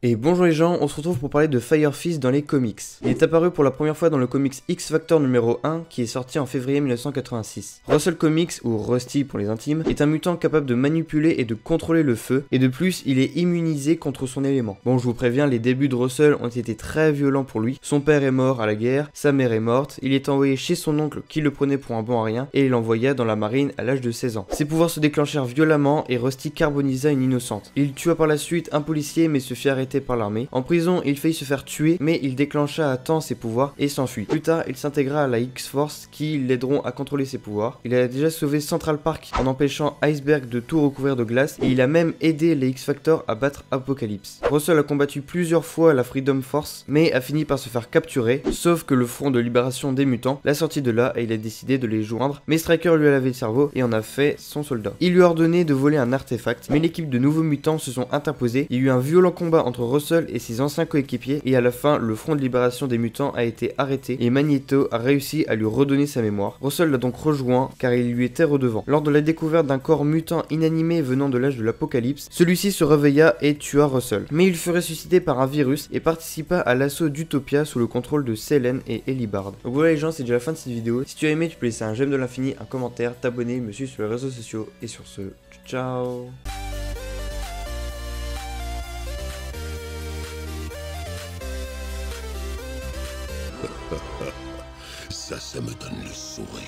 Et bonjour les gens, on se retrouve pour parler de Fire Fist dans les comics. Il est apparu pour la première fois dans le comics X-Factor numéro 1 qui est sorti en février 1986. Russell Comics, ou Rusty pour les intimes, est un mutant capable de manipuler et de contrôler le feu, et de plus il est immunisé contre son élément. Bon, je vous préviens, les débuts de Russell ont été très violents pour lui. Son père est mort à la guerre, sa mère est morte, il est envoyé chez son oncle qui le prenait pour un bon à rien, et il l'envoya dans la marine à l'âge de 16 ans. Ses pouvoirs se déclenchèrent violemment et Rusty carbonisa une innocente. Il tua par la suite un policier mais se fit arrêter par l'armée. En prison, il faillit se faire tuer, mais il déclencha à temps ses pouvoirs et s'enfuit. Plus tard, il s'intégra à la X-Force qui l'aideront à contrôler ses pouvoirs. Il a déjà sauvé Central Park en empêchant Iceberg de tout recouvrir de glace et il a même aidé les X-Factor à battre Apocalypse. Russell a combattu plusieurs fois la Freedom Force, mais a fini par se faire capturer, sauf que le Front de Libération des Mutants l'a sorti de là et il a décidé de les joindre, mais Stryker lui a lavé le cerveau et en a fait son soldat. Il lui a ordonné de voler un artefact, mais l'équipe de nouveaux mutants se sont interposés. Il y a eu un violent combat entre Russell et ses anciens coéquipiers et à la fin le Front de Libération des Mutants a été arrêté et Magneto a réussi à lui redonner sa mémoire. Russell l'a donc rejoint car il lui était redevant. Lors de la découverte d'un corps mutant inanimé venant de l'âge de l'Apocalypse, celui-ci se réveilla et tua Russell. Mais il fut ressuscité par un virus et participa à l'assaut d'Utopia sous le contrôle de Selene et Helibard. Donc voilà les gens, c'est déjà la fin de cette vidéo. Si tu as aimé, tu peux laisser un j'aime de l'infini, un commentaire, t'abonner, me suivre sur les réseaux sociaux et sur ce, ciao. Ça me donne le sourire.